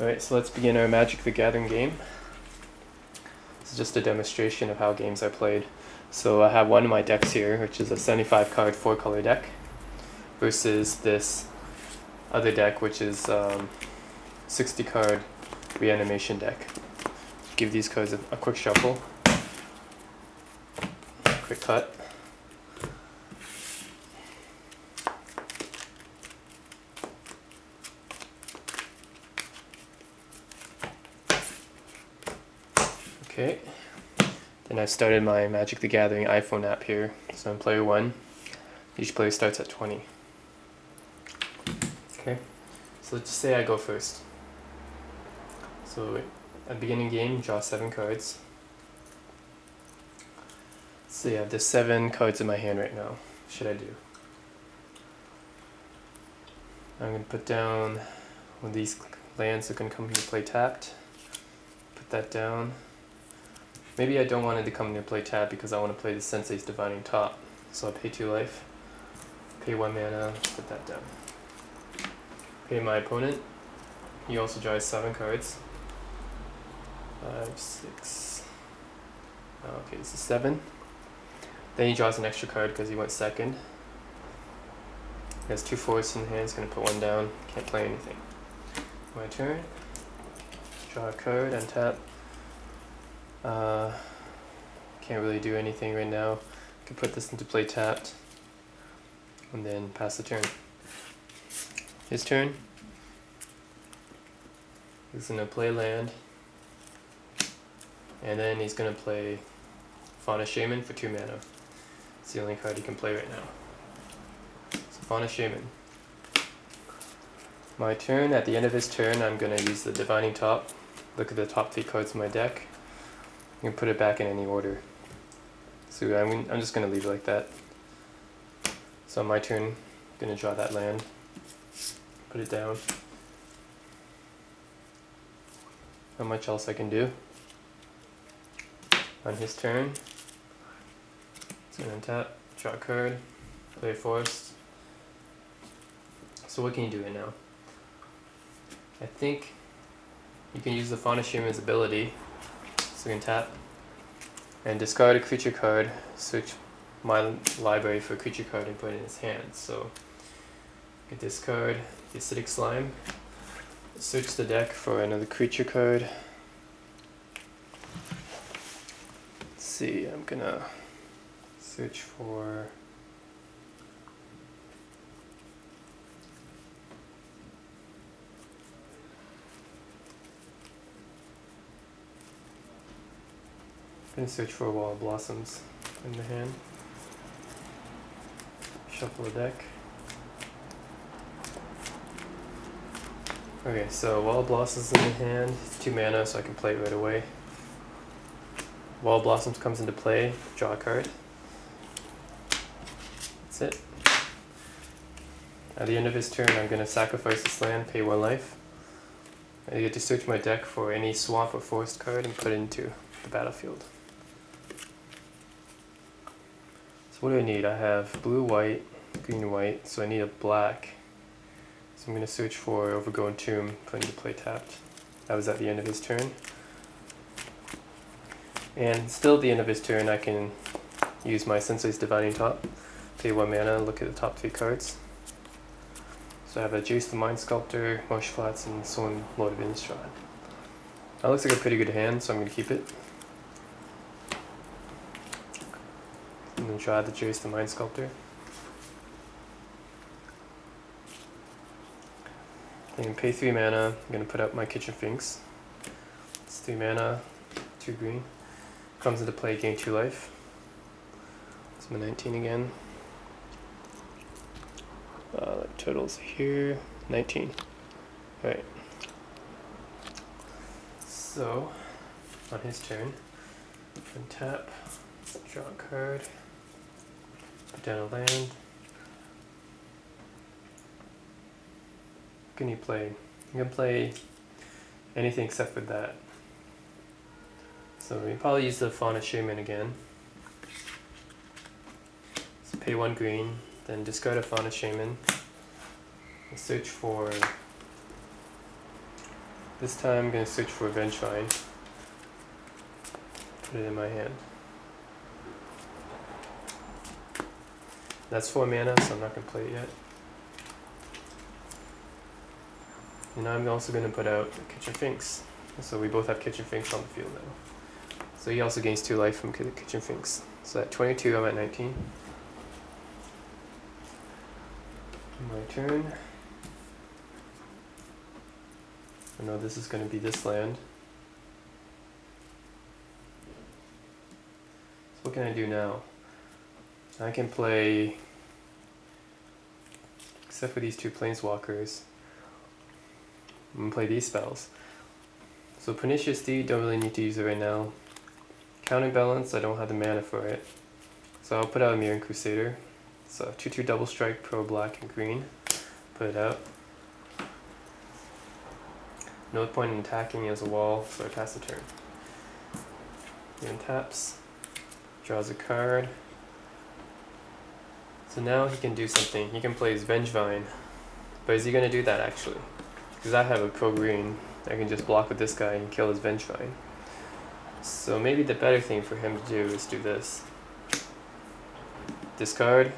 Alright, so let's begin our Magic the Gathering game. This is just a demonstration of how games are played. So I have one of my decks here, which is a 75 card 4-color deck, versus this other deck, which is 60 card reanimation deck. Give these cards a quick shuffle, quick cut. Okay, then I've started my Magic the Gathering iPhone app here. So I'm player 1. Each player starts at 20. Okay, so let's just say I go first. So at the beginning game, draw 7 cards. So I have the 7 cards in my hand right now. What should I do? I'm going to put down one of these lands that can come into play tapped. Put that down. Maybe I don't want it to come into play tapped because I want to play the Sensei's Divining Top. So I'll pay 2 life, pay 1 mana, put that down. Pay my opponent. He also draws 7 cards. 5, 6. Okay, this is 7. Then he draws an extra card because he went second. He has 2 forests in hand, he's going to put 1 down. Can't play anything. My turn. Draw a card, untap. Can't really do anything right now. Can put this into play tapped. And then pass the turn. His turn. He's going to play land. And then he's going to play Fauna Shaman for 2 mana. It's the only card he can play right now. So Fauna Shaman. My turn. At the end of his turn, I'm going to use the Divining Top. Look at the top 3 cards in my deck. You can put it back in any order. So I'm just going to leave it like that. So on my turn, I'm going to draw that land. Put it down. Not much else I can do. On his turn, he's going to untap, draw a card, play a forest. So what can you do right now? I think you can use the Fauna Shaman's ability. So you can tap and discard a creature card, search my library for a creature card and put it in his hand. So you can discard the Acidic Slime, search the deck for another creature card. Let's see, I'm gonna search for a Wall of Blossoms in the hand. Shuffle the deck. Okay, so Wall of Blossoms in the hand. It's 2 mana, so I can play it right away. Wall of Blossoms comes into play. Draw a card. That's it. At the end of his turn, I'm going to sacrifice this land, pay 1 life. I get to search my deck for any swamp or forest card and put it into the battlefield. What do I need? I have blue, white, green, white, so I need a black. So I'm going to search for Overgrown Tomb, put into play tapped. That was at the end of his turn. And still at the end of his turn, I can use my Sensei's Divining Top, pay 1 mana, look at the top 3 cards. So I have a Jace the Mind Sculptor, Marsh Flats, and Soin Lord of Innistrad. That looks like a pretty good hand, so I'm going to keep it. And then draw the Jace the Mind Sculptor. Then pay 3 mana, I'm going to put up my Kitchen Finks. It's 3 mana, 2 green. Comes into play, gain 2 life. It's my 19 again. Totals here, 19. Alright. So, on his turn, untap, draw a card. Put down a land. What can you play? You can play anything except for that. So we probably use the Fauna Shaman again. So pay 1 green, then discard a Fauna Shaman. Search for This time I'm going to search for Vengevine. Put it in my hand. That's 4 mana, so I'm not going to play it yet. And I'm also going to put out Kitchen Finks. So we both have Kitchen Finks on the field now. So he also gains 2 life from Kitchen Finks. So at 22, I'm at 19. My turn. I know this is going to be this land. So what can I do now? I can play, except for these 2 planeswalkers, I'm going to play these spells. So Pernicious Deed, don't really need to use it right now. Counterbalance, I don't have the mana for it. So I'll put out a Mirran Crusader. So 2/2 double strike, pro black and green. Put it out. No point in attacking as a wall, so I pass the turn. He untaps, draws a card. So now he can do something. He can play his Vengevine. But is he going to do that actually? Because I have a pro green. I can just block with this guy and kill his Vengevine. So maybe the better thing for him to do is do this. Discard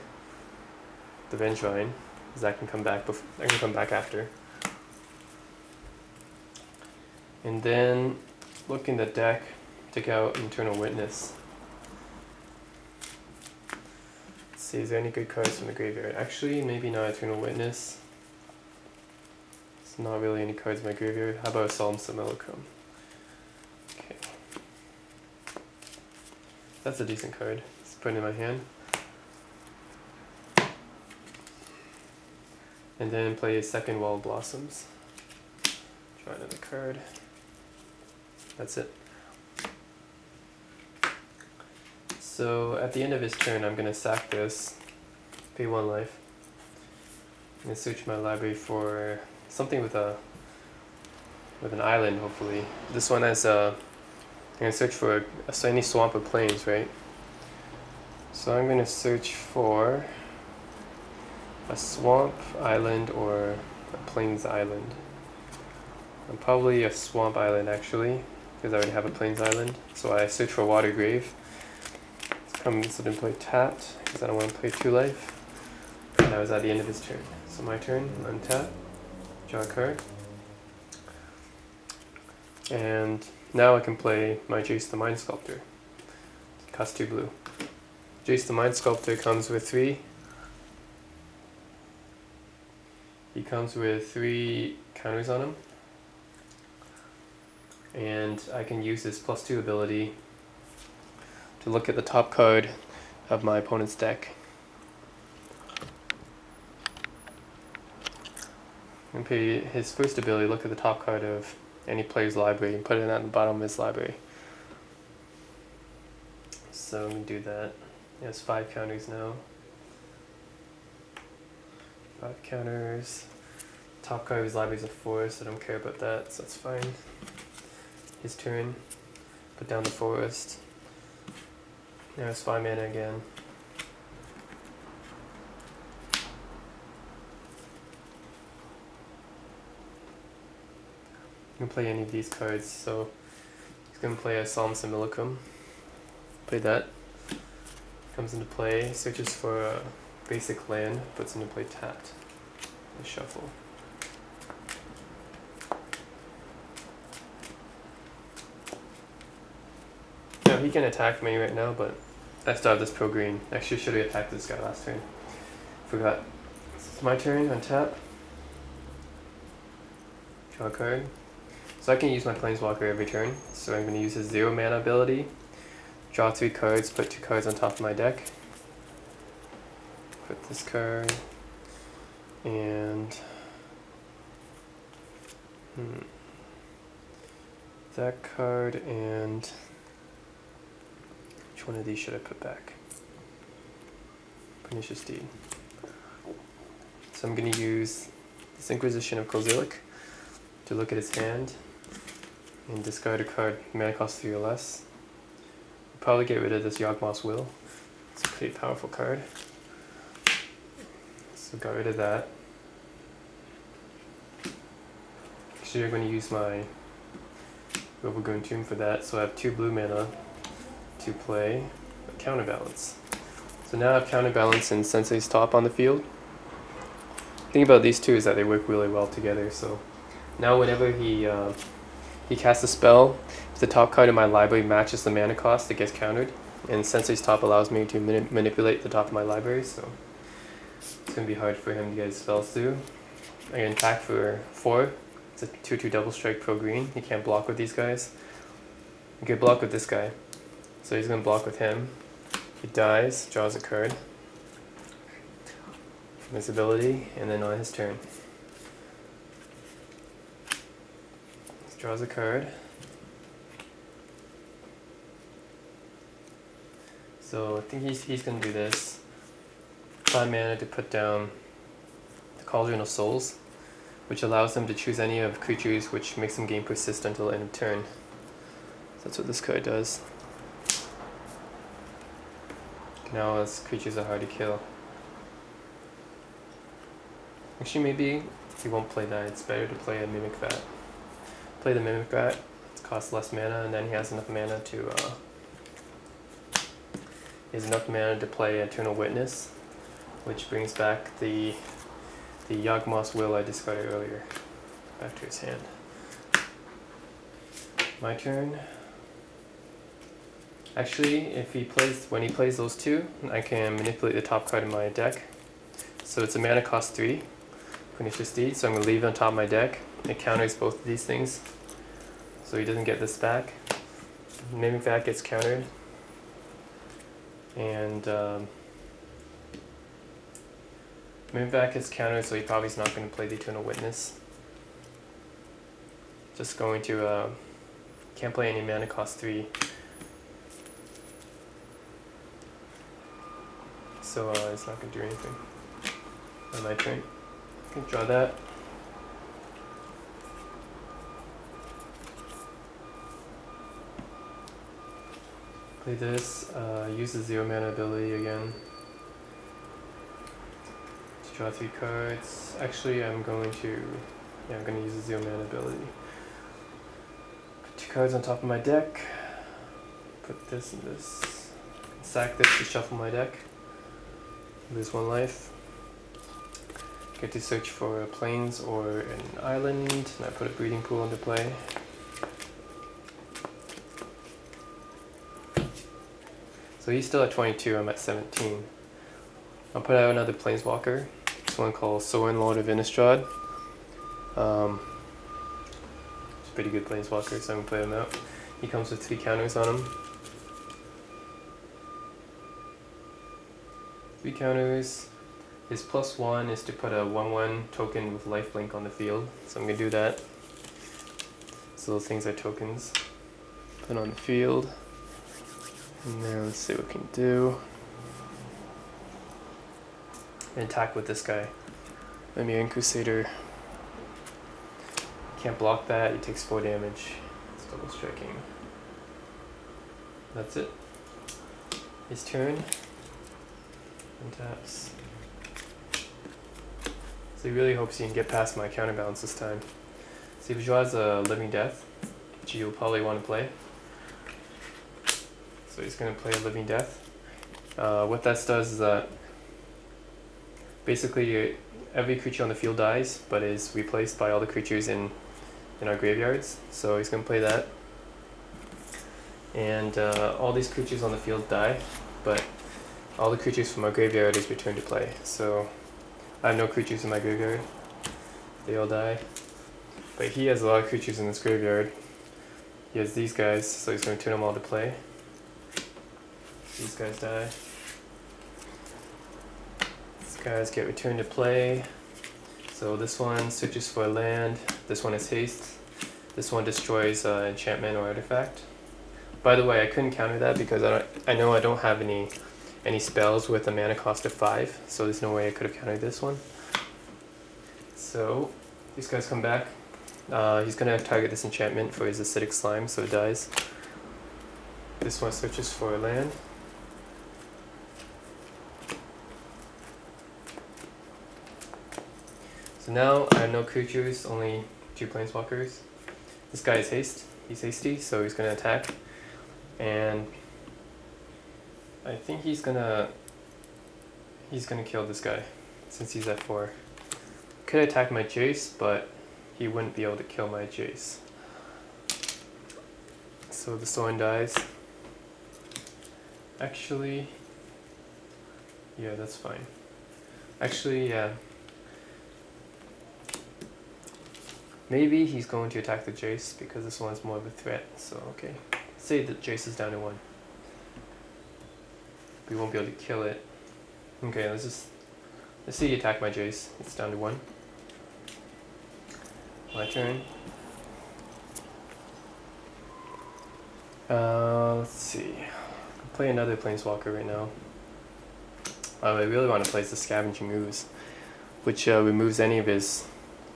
the Vengevine, because that can come back I can come back after. And then look in the deck, take out Eternal Witness. Let's see, is there any good cards from the graveyard? Actually, maybe not Eternal Witness. It's not really any cards in my graveyard. How about a Solemn Simulacrum? Okay. That's a decent card. Let's put it in my hand. And then play a second Wall of Blossoms. Draw another card. That's it. So at the end of his turn, I'm going to sack this, pay 1 life. I'm going to search my library for something with an island, hopefully. This one has I'm going to search for any swamp or plains, right? So I'm going to search for a swamp island or a plains island. And probably a swamp island actually, because I already have a plains island. So I search for Water Grave. So then play tapped, because I don't want to play 2 life. And that was at the end of his turn. So my turn, untap, draw a card. And now I can play my Jace the Mind Sculptor. Cost 2 blue. Jace the Mind Sculptor comes with 3. He comes with 3 counters on him. And I can use his +2 ability to look at the top card of my opponent's deck. And pay his first ability, look at the top card of any player's library and put it at the bottom of his library. So I'm going to do that. He has 5 counters now. 5 counters. Top card of his library is a 4, so I don't care about that, so that's fine. His turn. Put down the forest. Now it's 5 mana again. You can play any of these cards, so he's going to play a Solemn Simulacrum. Play that. Comes into play, searches for a basic land, puts into play tapped. And shuffle. Now he can attack me right now, but I still have this pro green. Actually should have attacked this guy last turn. Forgot. It's my turn, untap. Draw a card. So I can use my Planeswalker every turn. So I'm going to use his 0 mana ability. Draw 3 cards, put 2 cards on top of my deck. Put this card. And that card, and which one of these should I put back? Pernicious Deed. So I'm going to use this Inquisition of Kozilek to look at his hand and discard a card, mana cost 3 or less. I'll probably get rid of this Yawgmoth's Will. It's a pretty powerful card. So got rid of that. Actually, I'm going to use my Overgrown Tomb for that, so I have 2 blue mana to play a Counterbalance. So now I have Counterbalance and Sensei's Top on the field. The thing about these two is that they work really well together, so now whenever he casts a spell, if the top card in my library matches the mana cost, it gets countered, and Sensei's Top allows me to manipulate the top of my library, so it's going to be hard for him to get his spells through. I can attack for 4. It's a 2/2 double strike pro green. He can't block with these guys. He can block with this guy. So he's going to block with him. He dies, draws a card from his ability, and then on his turn. He draws a card. So I think he's going to do this. 5 mana to put down the Cauldron of Souls, which allows them to choose any of creatures which makes them gain persist until the end of turn. So that's what this card does. Now as creatures are hard to kill. Actually maybe he won't play that, it's better to play a Mimic Vat. Play the Mimic Vat, it costs less mana, and then he has enough mana to play Eternal Witness, which brings back the Yawgmoth's Will I discarded earlier back to his hand. My turn. Actually, when he plays those two, I can manipulate the top card in my deck. So it's a mana cost 3, Pernicious Deed, so I'm going to leave it on top of my deck. It counters both of these things, so he doesn't get this back. Mimic Vat gets countered, and Mimic Vat gets countered, so he probably is not going to play the Eternal Witness. Just going to can't play any mana cost 3. So it's not going to do anything on my turn. I can draw that. Play this, use the 0 mana ability again to draw 3 cards. Actually, I'm going to use the 0 mana ability. Put 2 cards on top of my deck. Put this and this. Sack this to shuffle my deck. Lose 1 life. Get to search for plains or an island, and I put a breeding pool into play. So he's still at 22, I'm at 17. I'll put out another planeswalker. This one called Sorin, Lord of Innistrad. It's a pretty good planeswalker, so I'm going to play him out. He comes with 3 counters on him. 3 counters. His +1 is to put a 1/1 token with lifelink on the field, so I'm going to do that. So those things are tokens. Put on the field. And then let's see what we can do. And attack with this guy. Lemurian Crusader. Can't block that, he takes 4 damage. It's double striking. That's it. His turn. And taps. So he really hopes he can get past my counterbalance this time. So he draws a Living Death, which you'll probably want to play. So he's going to play a Living Death. What that does is that basically every creature on the field dies, but is replaced by all the creatures in our graveyards. So he's going to play that. And all these creatures on the field die, but all the creatures from our graveyard is returned to play. So I have no creatures in my graveyard. They all die. But he has a lot of creatures in this graveyard. He has these guys, so he's going to turn them all to play. These guys die. These guys get returned to play. So this one searches for land. This one is haste. This one destroys enchantment or artifact. By the way, I couldn't counter that because I know I don't have any spells with a mana cost of 5, so there's no way I could have countered this one. So these guys come back. He's going to target this enchantment for his acidic slime, so it dies. This one searches for land. So now I have no creatures, only 2 planeswalkers. This guy is haste. He's hasty, so he's gonna attack. And I think he's gonna kill this guy since he's at 4. Could attack my Jace, but he wouldn't be able to kill my Jace. So the Soin dies. Actually, yeah, that's fine. Actually, yeah. Maybe he's going to attack the Jace because this one's more of a threat. So okay, say that Jace is down to 1. We won't be able to kill it. Okay, let's see you attack my Jace. It's down to 1. My turn. Let's see. I'll play another Planeswalker right now. I really want to play the Scavenging Ooze, which removes any of his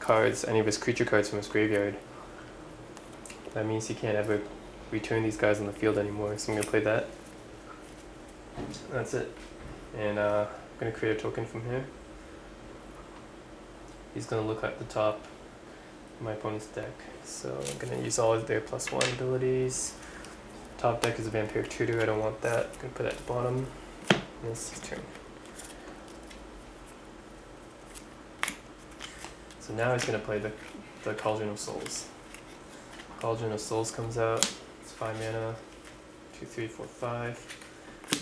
cards, any of his creature cards from his graveyard. That means he can't ever return these guys on the field anymore, so I'm going to play that. That's it. And I'm going to create a token from here. He's going to look at the top of my opponent's deck. So I'm going to use all of their +1 abilities. Top deck is a Vampiric Tutor, I don't want that. I'm going to put it at the bottom. This is turn. So now he's going to play the Cauldron of Souls. Cauldron of Souls comes out. It's 5 mana. 2, 3, 4, 5. He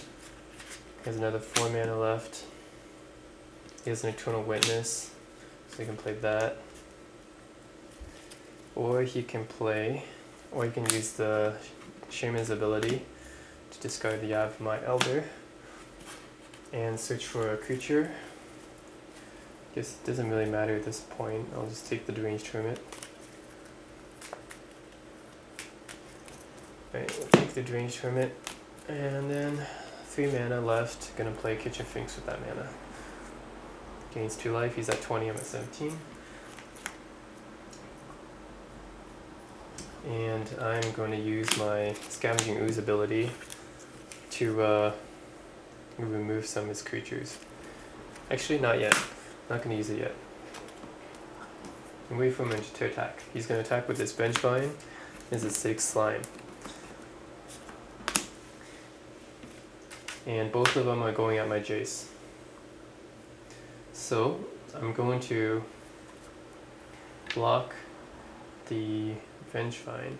has another 4 mana left. He has an Eternal Witness, so he can play that. Or he can use the Shaman's ability to discard the Yavimaya Elder and search for a creature. Guess it doesn't really matter at this point. I'll just take the Deranged Hermit. Alright, we'll take the Deranged Hermit, and then 3 mana left. Gonna play Kitchen Finks with that mana. Gains 2 life. He's at 20. I'm at 17. And I'm going to use my Scavenging Ooze ability to remove some of his creatures. Actually, not yet. Not going to use it yet. And wait for him to attack. He's going to attack with this Vengevine. It's a 6 slime. And both of them are going at my Jace. So I'm going to block the Vengevine.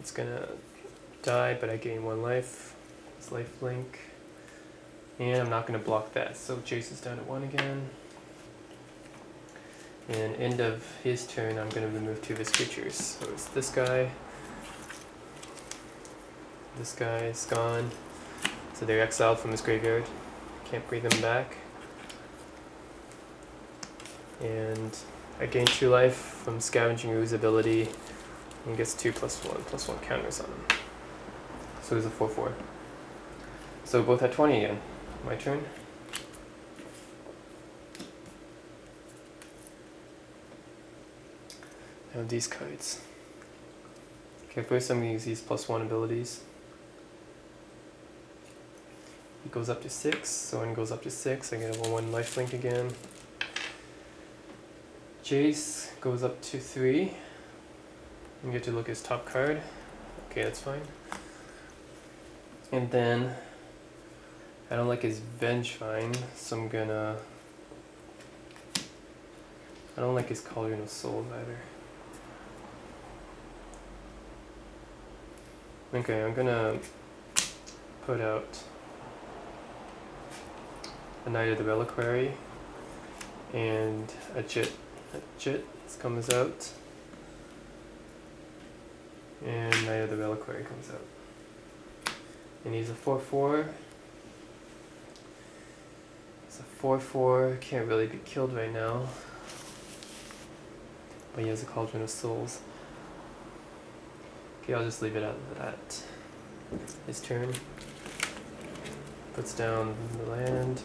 It's gonna die, but I gain 1 life. It's lifelink. And I'm not gonna block that. So Jace is down at 1 again. And end of his turn, I'm gonna remove 2 of his creatures. So it's this guy. This guy is gone. So they're exiled from his graveyard. Can't bring them back. And I gain 2 life from Scavenging Ooze ability and gets 2 +1 counters on him. So he's a 4/4. So both at 20 again. My turn. I have these cards. Okay, first I'm going to use these +1 abilities. He goes up to 6, so when it goes up to 6, I get a 1/1 lifelink again. Jace goes up to 3. You get to look at his top card. Okay, that's fine. And then I don't like his Vengevine, so I'm gonna. I don't like his Cauldron of Souls either. Okay, I'm gonna put out a Knight of the Reliquary and a Jit. Jit comes out, and Knight of the Reliquary comes out. And he's a 4/4. He's a 4/4, can't really be killed right now. But he has a Cauldron of Souls. Okay, I'll just leave it at that. His turn. Puts down the land,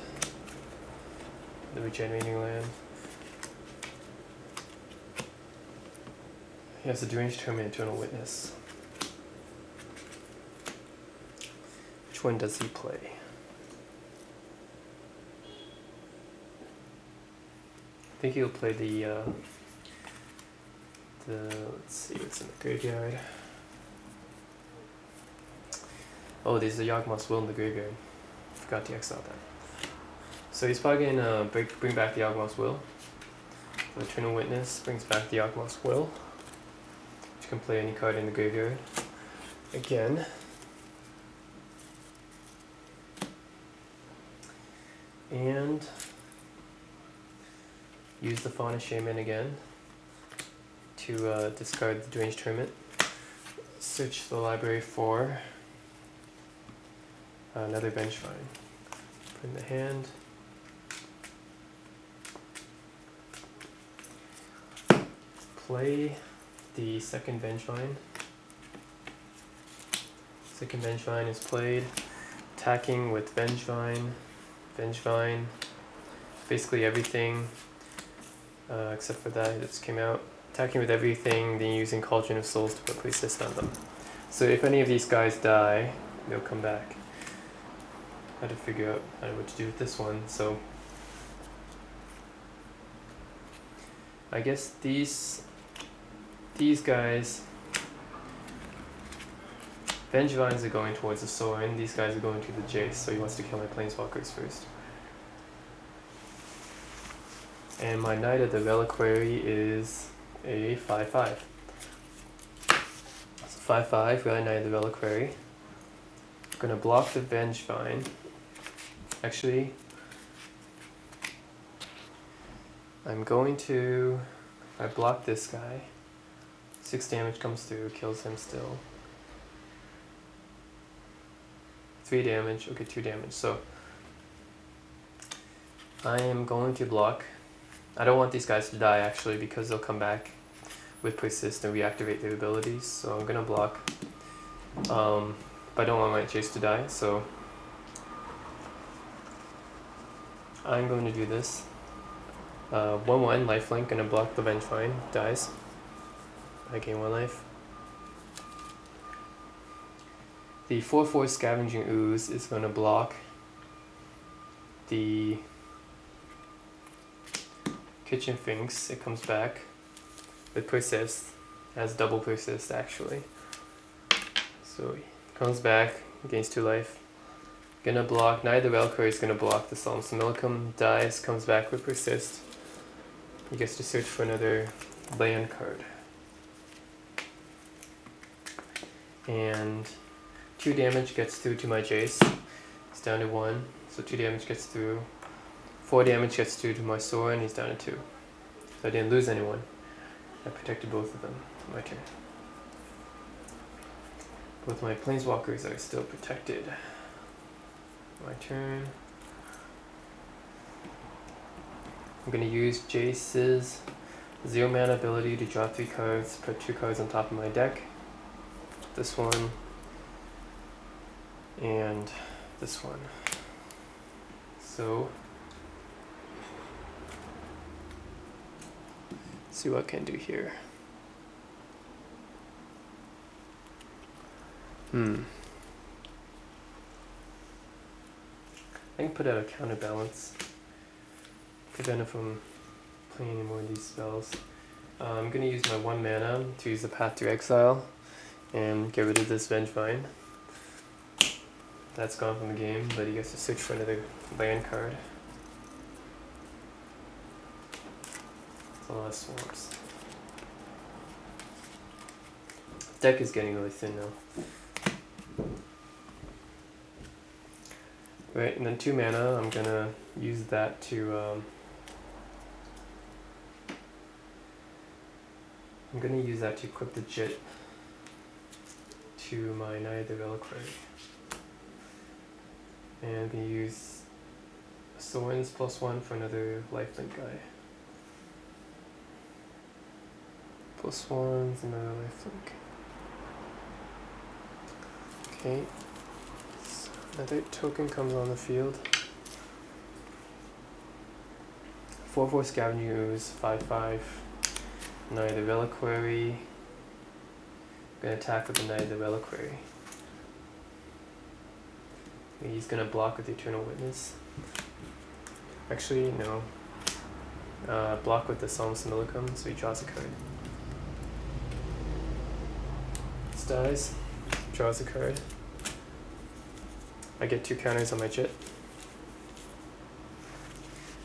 the regenerating land. He has a Deranged Hermit, Eternal Witness. Which one does he play? I think he'll play the let's see what's in the graveyard. Oh, there's a Yawgmoth's Will in the graveyard. Forgot to exile that. So he's probably gonna bring back the Yawgmoth's Will. The Eternal Witness brings back the Yawgmoth's Will. You can play any card in the graveyard. Again. And use the Fauna Shaman again to discard the Deranged Tournament. Search the library for another Benchvine. Put in the hand. Play the second Benchvine. Second Benchvine is played. Attacking with Vengevine. Vengevine. Basically everything except for that just came out. Attacking with everything, then using Cauldron of Souls to put playtest on them. So if any of these guys die, they'll come back. I had to figure out what to do with this one. So I guess these guys, Vengevines are going towards the Sorin, these guys are going to the Jace, so he wants to kill my Planeswalkers first. And my Knight of the Reliquary is a 5/5. So 5/5, Knight of the Reliquary. I'm gonna block the Vengevine. Actually, I'm going to, I block this guy. 6 damage comes through, kills him still. 3 damage, okay, 2 damage. So I am going to block. I don't want these guys to die actually because they'll come back with persist and reactivate their abilities. So I'm gonna block. But I don't want my Jace to die, so I'm going to do this. 1/1 lifelink, gonna block the Vengevine, dies. I gain 1 life. The 4/4 Scavenging Ooze is gonna block the Kitchen Finks. It comes back with persist, has double persist actually. So it comes back, gains 2 life. Gonna block, Knight of the Reliquary is gonna block the Solemn Simulacrum, dies, comes back with persist. He gets to search for another land card. And 2 damage gets through to my Jace. It's down to 1, so 2 damage gets through. 4 damage gets through to my Sorin, he's down to 2. So I didn't lose anyone. I protected both of them. My turn. Both my Planeswalkers are still protected. My turn. I'm going to use Jace's 0 mana ability to draw 3 cards, put 2 cards on top of my deck. This one and this one. So let's see what I can do here. I can put out a counterbalance, prevent it from playing any more of these spells. I'm going to use my 1 mana to use the Path to Exile and get rid of this Vengevine. That's gone from the game, but he gets to search for another land card. That's a lot of swamps. Deck is getting really thin now. Right, and then 2 mana, I'm gonna use that to equip the Jit to my Knight of the Reliquary. And I'm gonna use Sorin's +1 for another lifelink guy. +1's another lifelink. Okay. Another token comes on the field. 4/4 Scavenging Ooze, 5/5. Knight of the Reliquary. I'm gonna attack with the Knight of the Reliquary. He's gonna block with the Eternal Witness. Actually, no. Block with the Solemn Simulacrum, so he draws a card. This dies, draws a card. I get 2 counters on my Jit.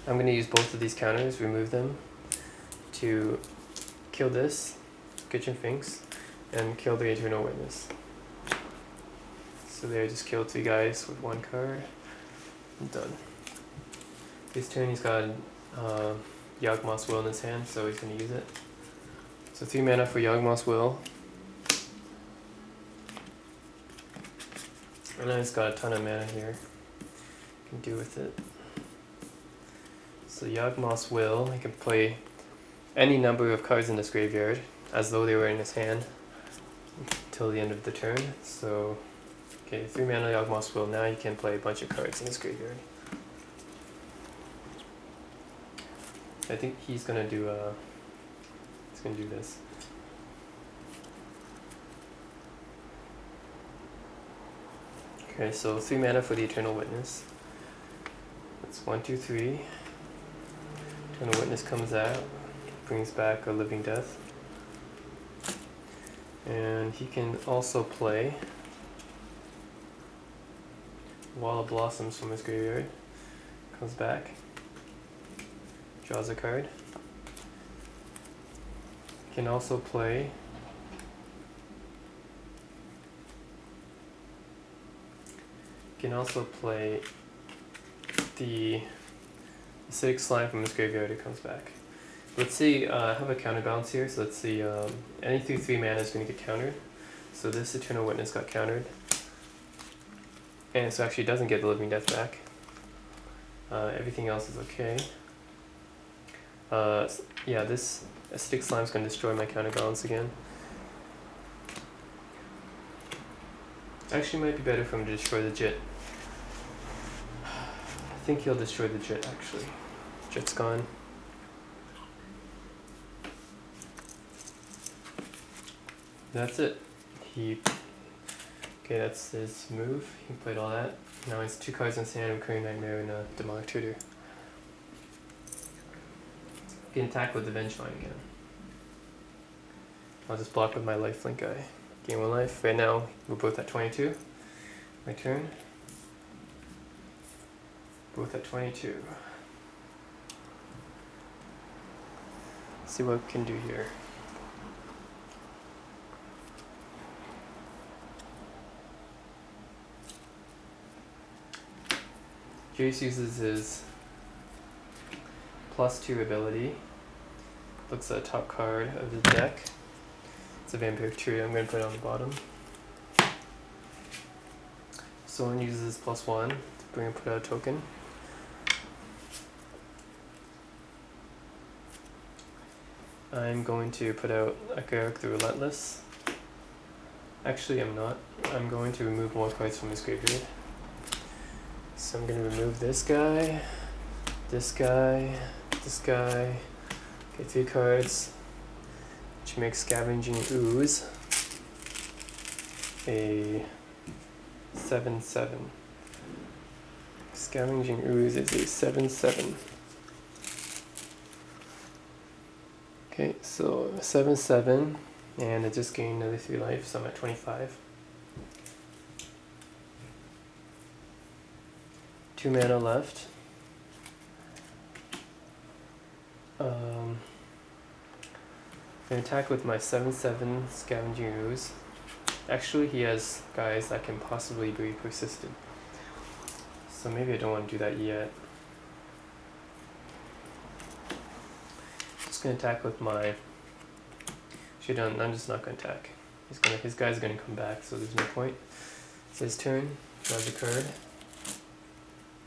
I'm going to use both of these counters, remove them, to kill this, Kitchen Finks, and kill the Eternal Witness. So there, I just killed 3 guys with 1 card. I'm done. This turn he's got Yawgmoth's Will in his hand, so he's going to use it. So 3 mana for Yawgmoth's Will. And then he's got a ton of mana here. Can do with it. So Yawgmoth's Will, he can play any number of cards in this graveyard as though they were in his hand till the end of the turn. So, okay, 3 mana Yawgmoth's Will. Now you can play a bunch of cards in this graveyard. I think he's gonna do this. Okay, so 3 mana for the Eternal Witness. That's 1, 2, 3. Eternal Witness comes out, brings back a Living Death. And he can also play Wall of Blossoms from his graveyard. Comes back, draws a card. Can also play the Acidic Slime from his graveyard. It comes back. Let's see, I have a counterbalance here, so let's see, any 3 mana is going to get countered. So this Eternal Witness got countered. And so actually it doesn't get the Living Death back. Everything else is okay. Yeah, this Acidic Slime is going to destroy my counterbalance again. Actually, it might be better for him to destroy the Jit. I think he'll destroy the Jit, actually. Jit's gone. That's it. Okay, that's his move. He played all that. Now he's 2 cards in his hand, Recurring Nightmare and a Demonic Tutor. He can attack with the Vengefine again. I'll just block with my lifelink guy. Gain 1 life. Right now, we're both at 22. My turn. Both at 22. Let's see what we can do here. Jace uses his +2 ability. Looks at the top card of the deck. It's a Vampiric Trio. I'm going to put it on the bottom. Someone uses +1 to put out a token. I'm going to put out Garrick the Relentless. Actually, I'm not. I'm going to remove more cards from his graveyard. So I'm going to remove this guy, this guy, this guy. Okay, 3 cards, which makes Scavenging Ooze a 7/7. Scavenging Ooze is a 7/7. Okay, so 7/7, and I just gained another 3 life, so I'm at 25. 2 mana left. I attack with my 7/7 Scavenging Ooze. Actually, he has guys that can possibly be persistent. So maybe I don't want to do that yet. Just gonna attack with my. I'm just not gonna attack. His guy's gonna come back, so there's no point. It's his turn. Draws a card.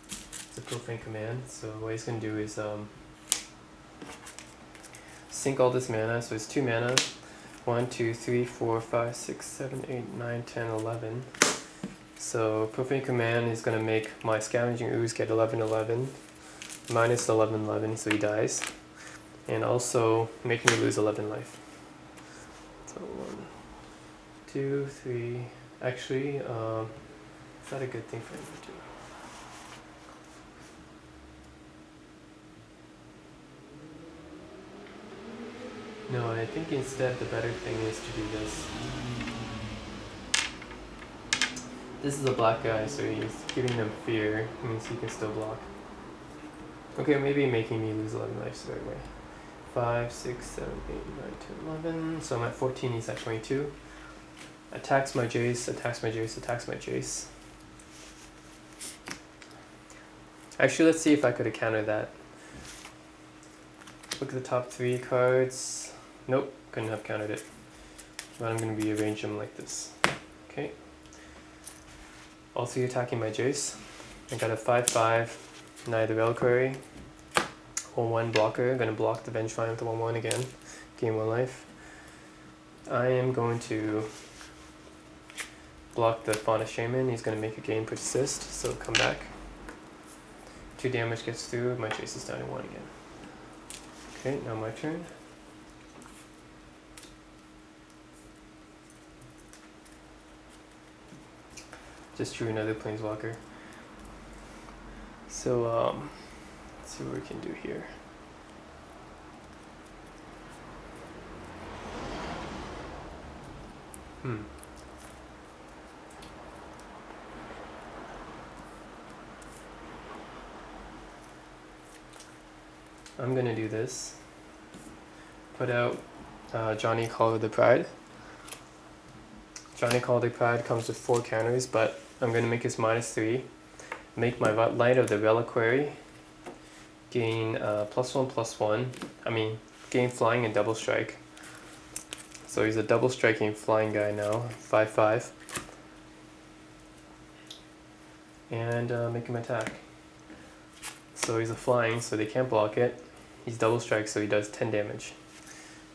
It's a Profane Command. So what he's gonna do is sink all this mana. So it's 2 mana. 1, 2, 3, 4, 5, 6, 7, 8, 9, 10, 11. So Profane Command is going to make my Scavenging Ooze get 11/11, minus 11/11, so he dies, and also making me lose 11 life. So 1, 2, 3. Actually, is that a good thing for him to do? No, I think instead the better thing is to do this. This is a black guy, so he's giving them fear. Means he can still block. Okay, maybe making me lose 11 lives the right way. 5, 6, 7, 8, 9, 10, 11. So I'm at 14, he's at 22. Attacks my Jace, attacks my Jace, attacks my Jace. Actually, let's see if I could have countered that. Look at the top 3 cards. Nope, couldn't have countered it. But I'm going to rearrange them like this. Okay. All 3 attacking my Jace. I got a 5/5, neither Reliquary. 1/1 blocker. I'm going to block the Vengefine with the 1/1 again. Gain 1 life. I am going to block the Fauna Shaman. He's going to make a gain persist, so come back. 2 damage gets through. My Jace is down to 1 again. Okay, now my turn. Just drew another Planeswalker. So, let's see what we can do here. I'm gonna do this. Put out Johnny Call of the Pride. Johnny Call of the Pride comes with 4 counters, but I'm gonna make his -3. Make my Light of the Reliquary. Gain +1/+1. I mean, gain flying and double strike. So he's a double striking flying guy now, 5/5. And make him attack. So he's a flying, so they can't block it. He's double strike, so he does 10 damage.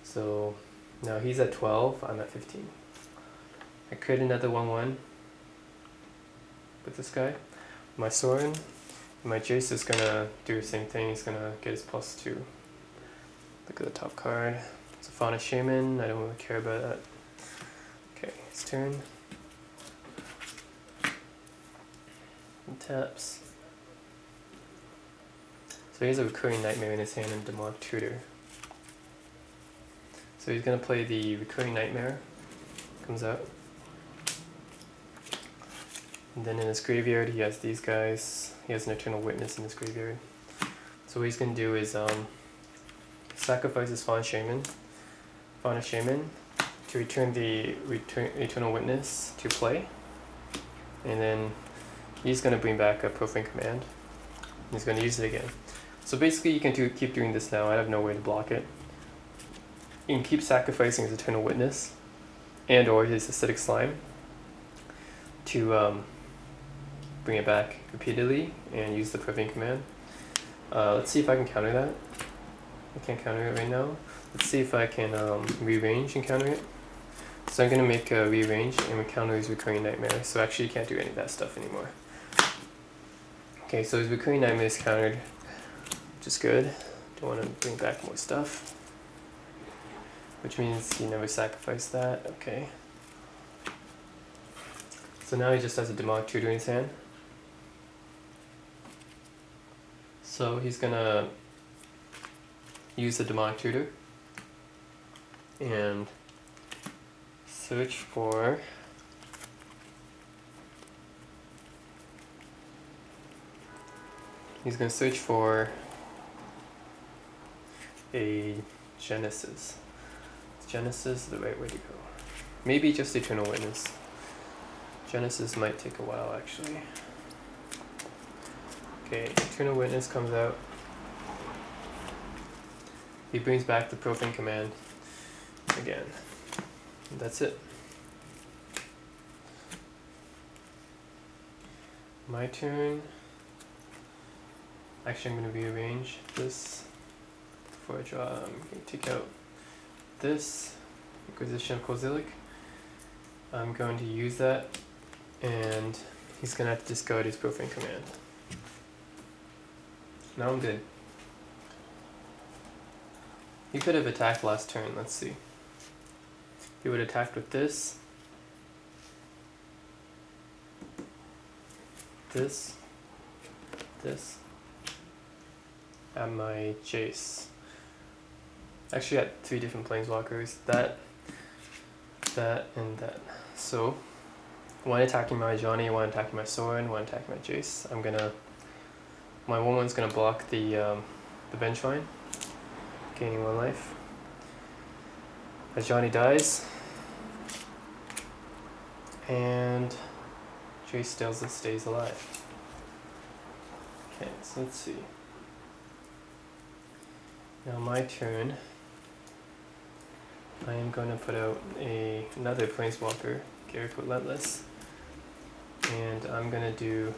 So now he's at 12, I'm at 15. I create another 1/1 with this guy. My Sorin, my Jace is gonna do the same thing. He's gonna get his +2. Look at the top card. It's a Fauna Shaman. I don't really care about that. Okay, his turn. He taps. So he has a Recurring Nightmare in his hand and Demonic Tutor. So he's gonna play the Recurring Nightmare. Comes out. And then in his graveyard he has these guys. He has an Eternal Witness in his graveyard. So what he's gonna do is sacrifice his Fauna Shaman to return the Eternal Witness to play. And then he's gonna bring back a Profane Command. He's gonna use it again. So basically you can keep doing this now. I have no way to block it. You can keep sacrificing his Eternal Witness and or his Acidic Slime to bring it back repeatedly and use the Profane Command. Let's see if I can counter that. I can't counter it right now. Let's see if I can rearrange and counter it. So I'm going to make a rearrange and we counter his Recurring Nightmare. So actually you can't do any of that stuff anymore. Okay, so his Recurring Nightmare is countered, which is good. Don't want to bring back more stuff. Which means he never sacrificed that. Okay. So now he just has a Demonic Tutor in his hand. So he's gonna use the Demonic Tutor and search for a Genesis. Is Genesis the right way to go? Maybe just Eternal Witness. Genesis might take a while actually. Okay, Eternal Witness comes out. He brings back the Profane Command again. And that's it. My turn. Actually, I'm going to rearrange this before I draw. I'm going to take out this Inquisition of Kozilek. I'm going to use that, and he's going to have to discard his Profane Command. Now I'm good. He could have attacked last turn, let's see. He would have attacked with this. This. And my Jace. Actually I had 3 different Planeswalkers. That, and that. So, One attacking my Johnny, one attacking my Soren, one attacking my Jace. My 1/1's gonna block the Vengevine, gaining 1 life. As Johnny dies, and Jace still stays alive. Okay, so let's see. Now my turn. I am going to put out another Planeswalker, Garruk Relentless, and I'm going to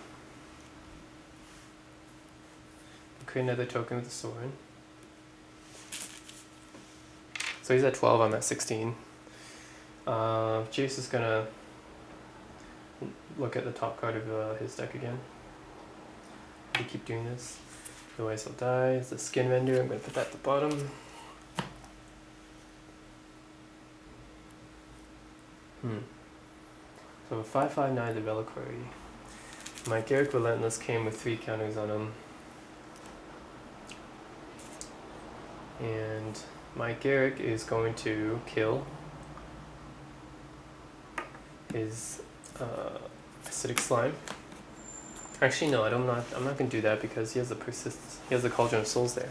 create another token with the Soren. So he's at 12, I'm at 16. Jace is going to look at the top card of his deck again. We keep doing this, otherwise he'll die. It's the Skin Vendor, I'm going to put that at the bottom. So a 5/5/9 the Reliquary. My Garruk Relentless came with 3 counters on him. And my Garruk is going to kill his Acidic Slime. Actually no, I'm not going to do that because he has the Cauldron of Souls there.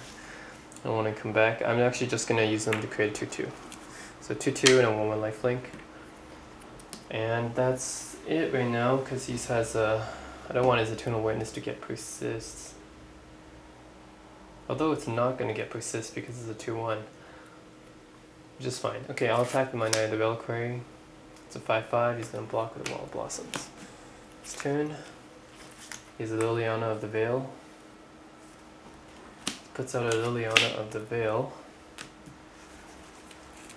I don't want to come back. I'm actually just going to use them to create a 2/2. So 2/2 and a 1/1 lifelink. And that's it right now, because he has I don't want his Eternal Witness to get Persist. Although it's not going to get Persist because it's a 2/1. Which is fine. Okay, I'll attack with my Knight of the Reliquary. It's a 5/5, he's going to block with a Wall of Blossoms. His turn. He's a Liliana of the Veil. Puts out a Liliana of the Veil.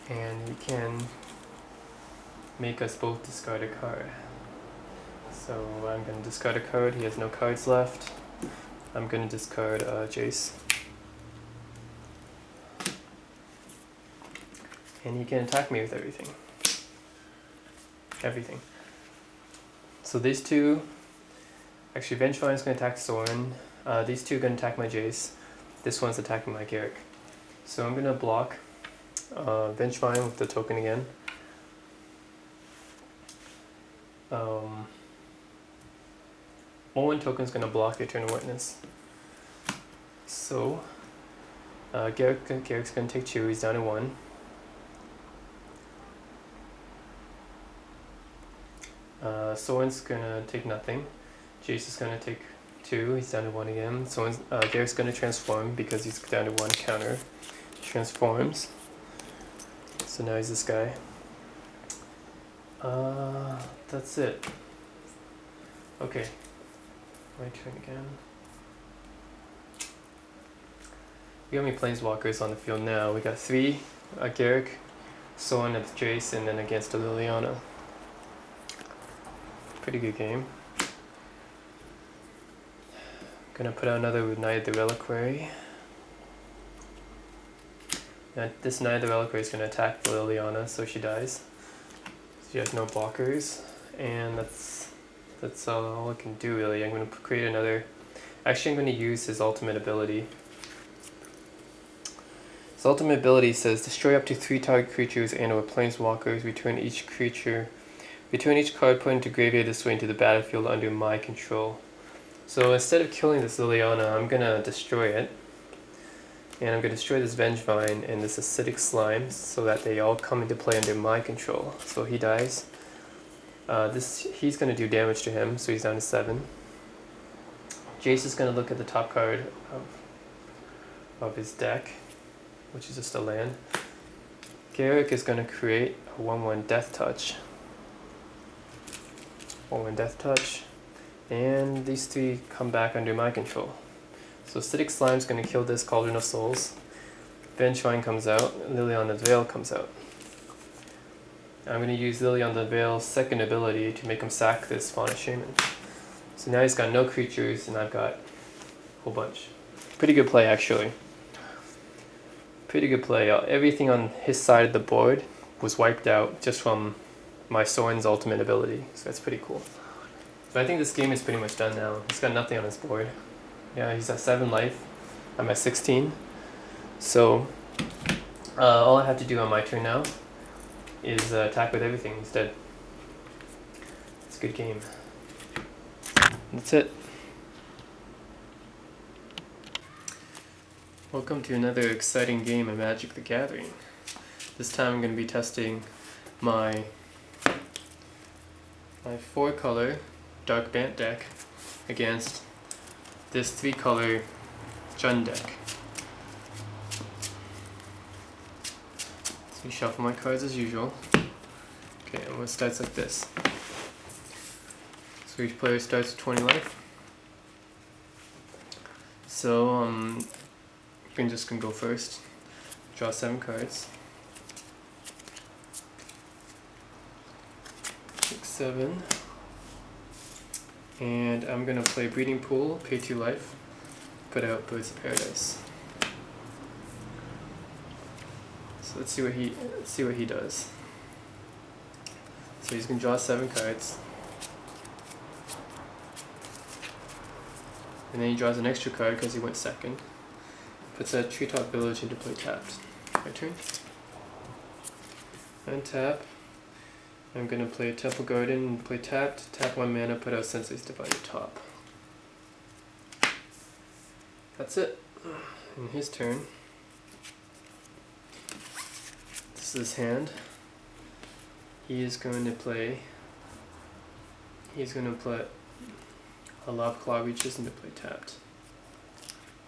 And he can make us both discard a card. So I'm going to discard a card, he has no cards left. I'm going to discard Jace. And he can attack me with everything. Everything. So these two, actually Vengevine is going to attack Soren. These two are going to attack my Jace. This one's attacking my Garruk. So I'm going to block Vengevine with the token again. 1/1 token is going to block the Eternal Witness. So Garruk's going to take 2, he's down to 1. Soren's going to take nothing. Jace is going to take 2, he's down to 1 again. Garruk's going to transform because he's down to 1 counter. Transforms. So now he's this guy. That's it. Okay. My turn again. We got many Planeswalkers on the field now. We got 3, Garruk, Soren of Jace, and then against a Liliana. Pretty good game. Gonna put out another Knight of the Reliquary. Now, this Knight of the Reliquary is gonna attack the Liliana, so she dies. She has no blockers, and that's all I can do really. I'm going to create another. Actually, I'm going to use his ultimate ability. His ultimate ability says destroy up to 3 target creatures and/or planeswalkers. Return each card put into graveyard this way into the battlefield under my control. So instead of killing this Liliana, I'm going to destroy it. And I'm going to destroy this Vengevine and this Acidic Slime so that they all come into play under my control. So he dies. He's going to do damage to him, so he's down to 7. Jace is going to look at the top card of his deck, which is just a land. Garruk is going to create a 1/1 Death Touch. 1/1 Death Touch. And these 3 come back under my control. So Acidic Slime's going to kill this Cauldron of Souls. Vengevine comes out, Liliana of the Veil comes out. I'm going to use Liliana of the Veil's second ability to make him sack this Fauna Shaman. So now he's got no creatures and I've got a whole bunch. Pretty good play actually. Pretty good play. Everything on his side of the board was wiped out just from my Soren's ultimate ability. So that's pretty cool. So I think this game is pretty much done now. He's got nothing on his board. Yeah, he's at 7 life. I'm at 16. So all I have to do on my turn now is attack with everything. He's dead. It's a good game. That's it. Welcome to another exciting game of Magic the Gathering. This time I'm going to be testing my 4-color Dark Bant deck against this 3-color Jund deck. So you shuffle my cards as usual. Okay, and it starts like this. So each player starts with 20 life. So I'm just gonna go first. Draw 7 cards. 6, 7. And I'm gonna play Breeding Pool, pay 2 life, put out Birds of Paradise. So let's see what he does. So he's gonna draw 7 cards. And then he draws an extra card because he went second. Puts that Treetop Village into play tapped. My turn. Untap. I'm gonna play Temple Garden and play tapped. Tap 1 mana, put out Sensei's Divine top. That's it. In his turn. This is his hand. He's going to put a Lobclaw Reaches into play tapped.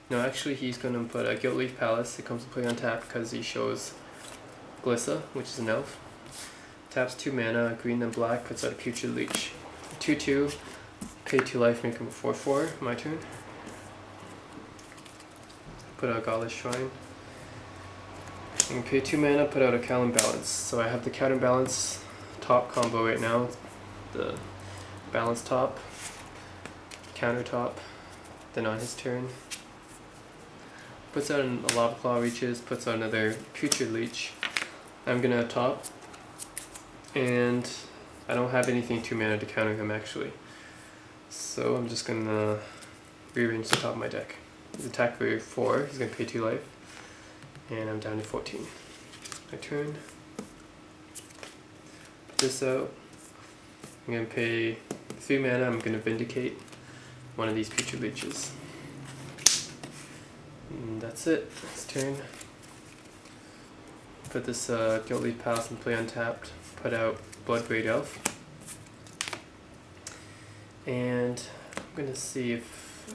No, actually he's going to put a Guiltleaf Palace. It comes to play on tap because he shows Glissa, which is an elf. Taps 2 mana, green and black, puts out a Putrid Leech. 2/2, pay 2 life, make him a 4/4. My turn. Put out a Godless Shrine. And pay 2 mana, put out a Counterbalance. So I have the Counterbalance top combo right now. The balance top, counter top. Then on his turn, puts out a Lobclaw Reaches, puts out another Putrid Leech. I'm gonna top, and I don't have anything 2 mana to counter him actually. So I'm just gonna rearrange the top of my deck. His attack for 4, he's gonna pay 2 life, and I'm down to 14. My turn. Put this out. I'm gonna pay 3 mana, I'm gonna Vindicate one of these Putrid Leeches. And that's it. His turn. Put this Guiltleaf Palace in play untapped. Put out Bloodbraid Elf. And I'm gonna see if.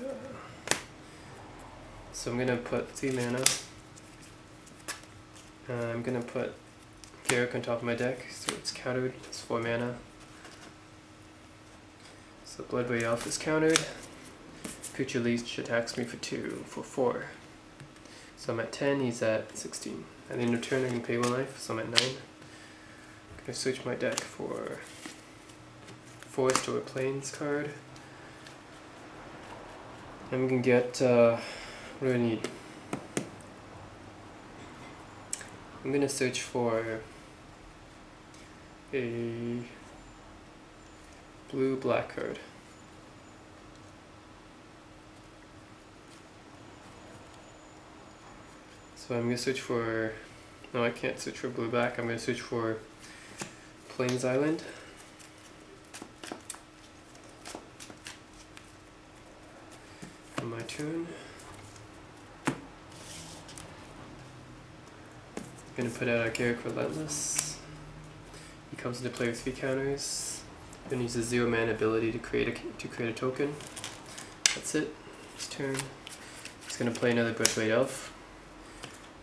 So I'm gonna put 3 mana. I'm gonna put Garruk on top of my deck, so it's countered. It's 4 mana. So Bloodbraid Elf is countered. Putrid Leech attacks me for 2, for 4. So I'm at 10, he's at 16. And in return I can pay 1 life, so I'm at 9. I'm gonna switch my deck for Forest or Plains card. And we can get, what do I need? I'm gonna search for a blue-black card. So I'm going to search for, no I can't search for blue-black, I'm going to search for Plains Island. On my turn. I'm going to put out a Garruk Relentless. He comes into play with 3 counters. And uses 0 mana ability to create a token. That's it. His turn. He's going to play another Bloodbraid Elf.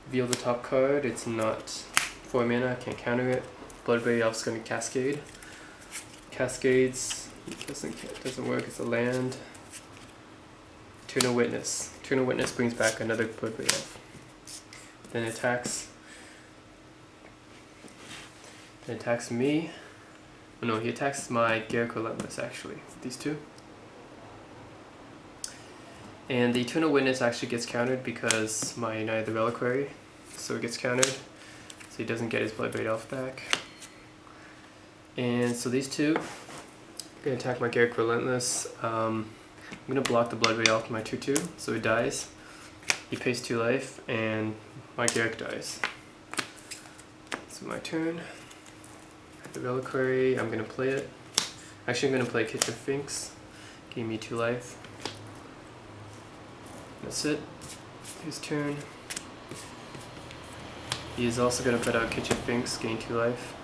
Reveal the top card. It's not 4 mana, I can't counter it. Bloodbraid Elf's going to Cascade. Cascades doesn't work, it's a land. Eternal Witness. Eternal Witness brings back another Bloodbraid Elf. Then attacks me. Oh no, he attacks my Garruk Relentless actually. These 2. And the Eternal Witness actually gets countered because my United the Reliquary, so it gets countered. So he doesn't get his Bloodbraid Elf back. And so these 2 are going to attack my Garruk Relentless. I'm going to block the Bloodbraid Elf with my 2/2, so he dies. He pays 2 life, and my Garruk dies. So my turn. The Reliquary, I'm going to play it. Actually, I'm gonna play Kitchen Finks. Gave me 2 life. That's it. His turn. He is also gonna put out Kitchen Finks, gain 2 life.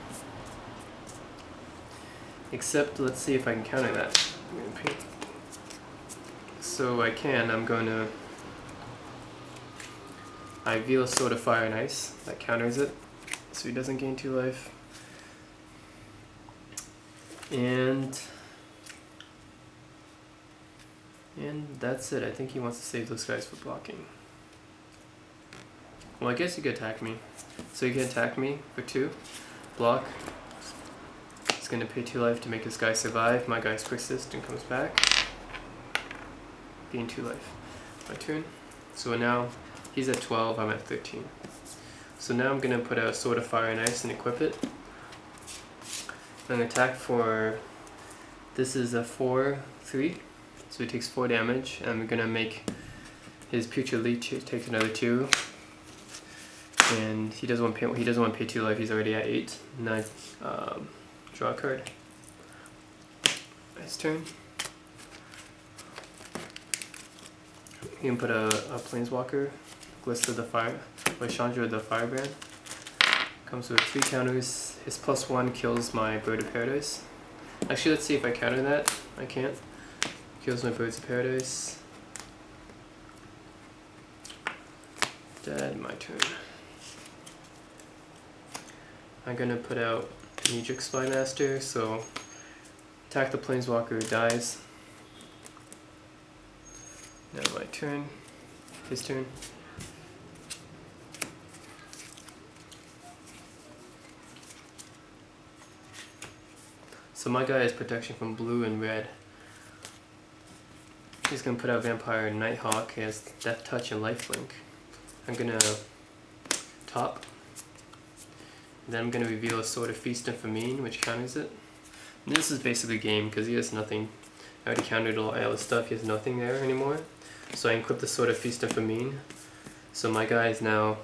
Except, let's see if I can counter that. So I can. I'm gonna. I reveal a Sword of Fire and Ice that counters it, so he doesn't gain 2 life. And that's it. I think he wants to save those guys for blocking. Well, I guess he could attack me. So he can attack me for 2, block. He's gonna pay 2 life to make this guy survive. My guy's persist and comes back. Gain 2 life. My turn. So now he's at 12, I'm at 13. So now I'm gonna put a Sword of Fire and Ice and equip it. I'm gonna attack for, this is a 4/3, so he takes 4 damage. I'm gonna make his Putrid Leech take another 2. And he doesn't want to pay 2 life, he's already at 8. And I draw a card. Nice turn. You can put a Planeswalker, Glista the Fire, or Chandra the Firebrand. Comes with 3 counters. His +1 kills my Bird of Paradise. Actually, let's see if I counter that. I can't. Kills my Birds of Paradise. Dead, my turn. I'm gonna put out Matrix Spymaster, so attack the Planeswalker, dies. Now my turn, his turn. So my guy has protection from blue and red. He's gonna put out Vampire Nighthawk, he has Death Touch and Lifelink. I'm gonna top. Then I'm gonna reveal a Sword of Feast and Famine, which counters it. And this is basically game, because he has nothing. I already countered all the stuff, he has nothing there anymore. So I equip the Sword of Feast and Famine. So my guy is now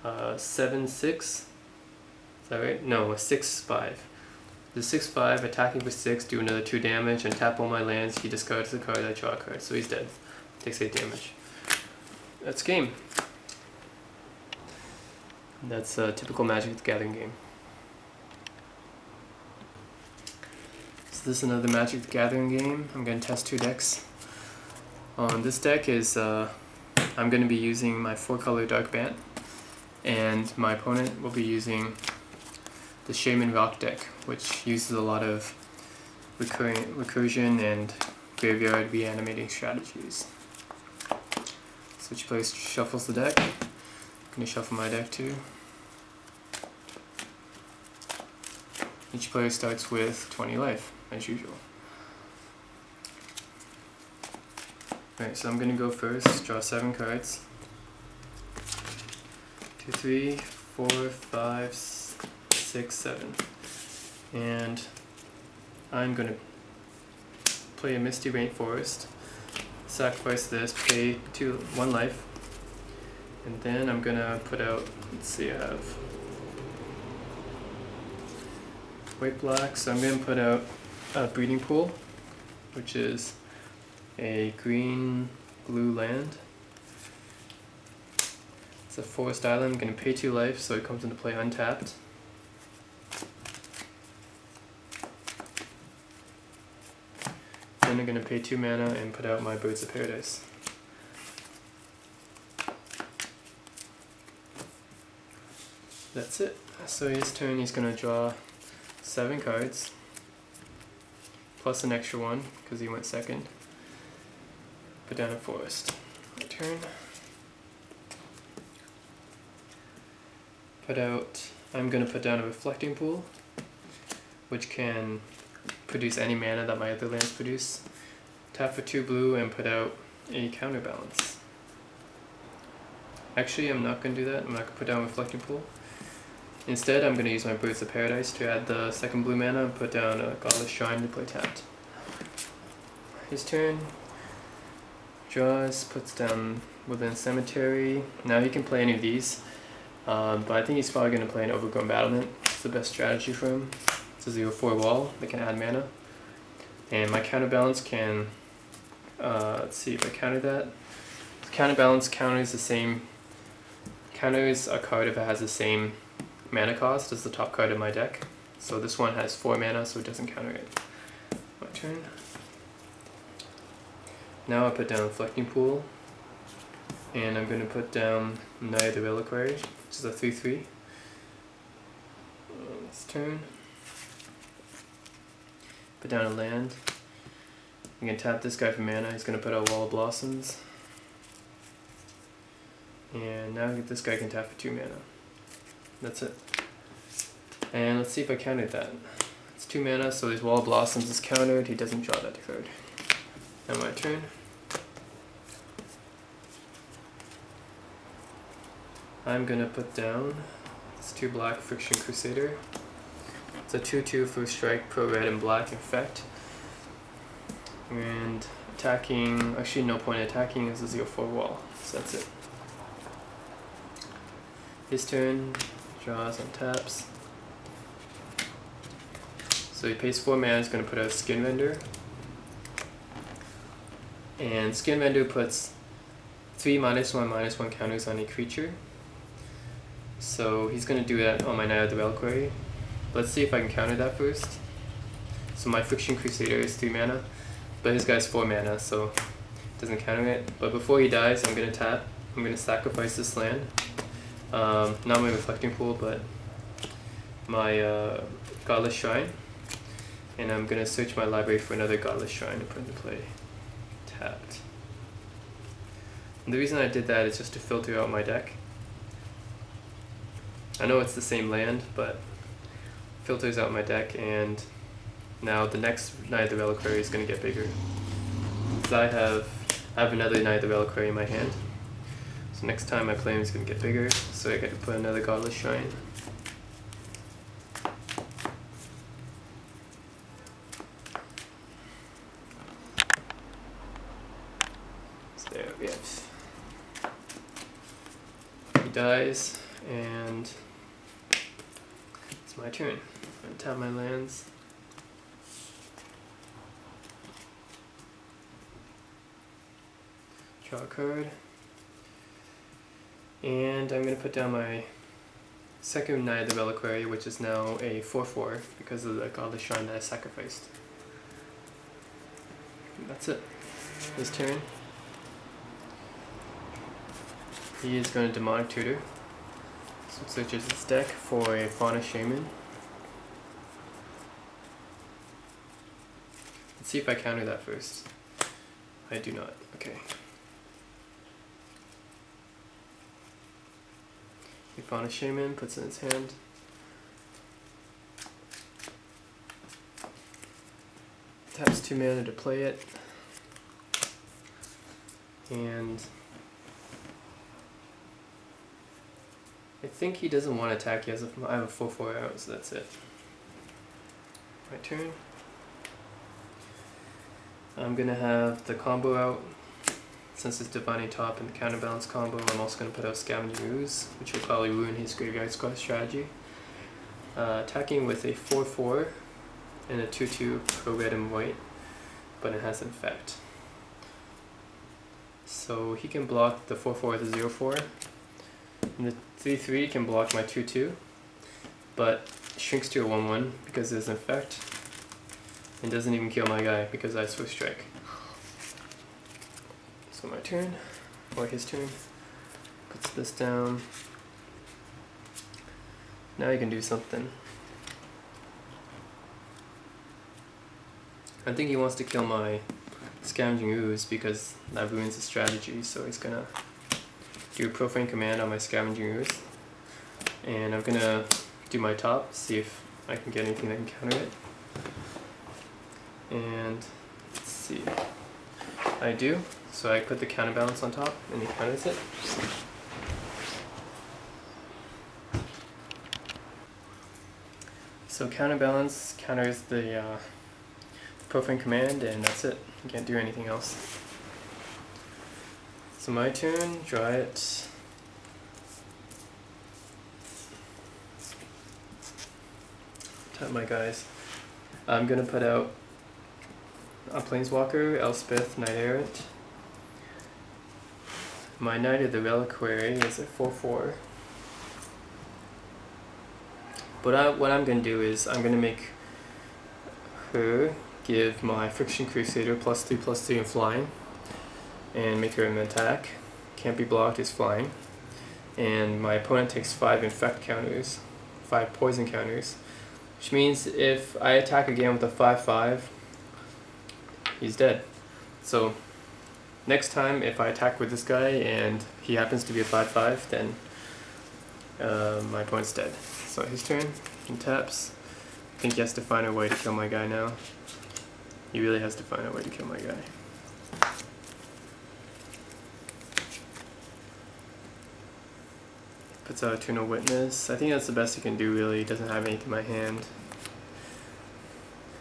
7/6. Is that right? No, a 6/5. The 6/5, attacking for 6, do another 2 damage, and tap all my lands. He discards the card, I draw a card. So he's dead. Takes 8 damage. That's game. That's a typical Magic the Gathering game. So this is another Magic the Gathering game. I'm going to test 2 decks. On this deck is, I'm going to be using my 4-color Dark Bant, and my opponent will be using the Shaman Rock deck, which uses a lot of recursion and graveyard reanimating strategies. So each player shuffles the deck. I'm going to shuffle my deck too. Each player starts with 20 life, as usual. Alright, so I'm going to go first, draw 7 cards. 2, 3, 4, 5, 6, 7. And I'm going to play a Misty Rainforest, sacrifice this, pay 1 life, and then I'm going to put out, let's see, I have white black, so I'm going to put out a Breeding Pool, which is a green blue land. It's a forest island. I'm going to pay 2 life, so it comes into play untapped. Then I'm going to pay 2 mana and put out my Birds of Paradise. That's it. So his turn, he's going to draw 7 cards, plus an extra one, because he went second. Put down a forest. My turn. I'm going to put down a Reflecting Pool, which can produce any mana that my other lands produce. Tap for 2 blue and put out a Counterbalance. Actually, I'm not going to do that. I'm not going to put down a Reflecting Pool. Instead, I'm going to use my Birds of Paradise to add the 2nd blue mana and put down a Godless Shrine to play tapped. His turn. Draws, puts down Within Cemetery. Now he can play any of these, but I think he's probably going to play an Overgrown Battlement. It's the best strategy for him. It's a 0/4 wall that can add mana. And my counterbalance can, let's see if I counter that. Counterbalance counters a card if it has the same mana cost as the top card of my deck. So this one has 4 mana, so it doesn't counter it. My turn. Now I put down Reflecting Pool, and I'm going to put down Knight of the Reliquary, which is a 3/3. This turn. Put down a land. I'm going to tap this guy for mana. He's going to put out Wall of Blossoms. And now this guy can tap for 2 mana. That's it. And let's see if I countered that. It's 2 mana, so his Wall of Blossoms is countered. He doesn't draw that card. Now my turn. I'm gonna put down this 2 black Friction Crusader. It's a 2/2 first strike, pro red and black effect. And attacking, actually no point attacking, is a 0/4 wall. So that's it. His turn, draws and taps. So he pays 4 mana, he's going to put out Skin Vendor. And Skin Vendor puts 3 -1/-1 counters on a creature. So he's going to do that on my Knight of the Reliquary. Let's see if I can counter that first. So my Friction Crusader is 3 mana, but his guy's 4 mana, so it doesn't counter it. But before he dies, I'm going to tap. I'm going to sacrifice this land. Not my Reflecting Pool, but my Godless Shrine. And I'm going to search my library for another Godless Shrine to put into play. Tapped. And the reason I did that is just to filter out my deck. I know it's the same land, but filters out my deck, and now the next Knight of the Reliquary is going to get bigger. Because I have another Knight of the Reliquary in my hand. So next time I play him, it's going to get bigger, so I get to put another Godless Shrine. So there we have. He dies, and it's my turn. I'm going to tap my lands. Draw a card. And I'm going to put down my second Knight of the Reliquary, which is now a 4/4 because of the Godless Shrine that I sacrificed. And that's it. His turn. He is going to Demonic Tutor. So it searches his deck for a Fauna Shaman. Let's see if I counter that first. I do not. Okay. He Fauna Shaman, puts it in his hand. Taps 2 mana to play it. And I think he doesn't want to attack. He has I have a 4/4 out, so that's it. My turn. I'm going to have the combo out. Since it's Divining Top and the Counterbalance combo, I'm also going to put out Scavenging Ooze, which will probably ruin his Graveyard Squad strategy. Attacking with a 4/4 and a 2/2 pro red and white, but it has an effect. So he can block the 4/4 with a 0/4, and the 3/3 can block my 2/2, but shrinks to a 1/1 because there's an effect, and doesn't even kill my guy because I Swift Strike. So my turn, or his turn, puts this down. Now he can do something. I think he wants to kill my Scavenging Ooze because that ruins his strategy, so he's gonna do a Profane Command on my Scavenging Ooze. And I'm gonna do my top, see if I can get anything that can counter it. And let's see. I do. So I put the Counterbalance on top, and he counters it. So Counterbalance counters the Profane Command, and that's it. You can't do anything else. So my turn, draw it. Tap my guys. I'm gonna put out a Planeswalker, Elspeth, Knight Errant. My Knight of the Reliquary is a 4/4. But what I'm going to do is I'm going to make her give my Friction Crusader +3/+3 and flying, and make her an attack. Can't be blocked, is flying. And my opponent takes 5 infect counters, 5 poison counters, which means if I attack again with a 5/5, he's dead. So next time if I attack with this guy and he happens to be a 5/5, then my opponent's dead. So his turn, he taps. I think he has to find a way to kill my guy now. He really has to find a way to kill my guy. Puts out Eternal Witness. I think that's the best he can do, really. He doesn't have anything in my hand.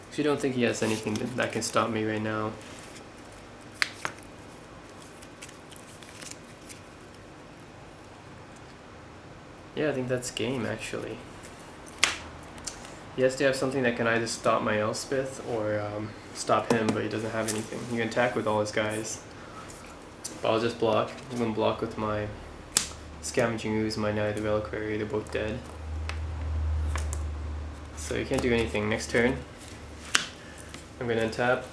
Actually, I don't think he has anything that can stop me right now. Yeah, I think that's game, actually. He has to have something that can either stop my Elspeth or stop him, but he doesn't have anything. He can attack with all his guys. But I'll just block. I'm going to block with my Scavenging Ooze, my Knight of the Reliquary. They're both dead. So you can't do anything. Next turn, I'm going to untap.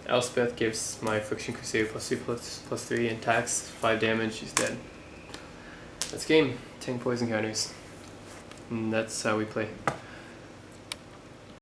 Elspeth gives my Friction Crusader +3/+3 and attacks 5 damage. She's dead. That's game. 10 poison counters. And that's how we play.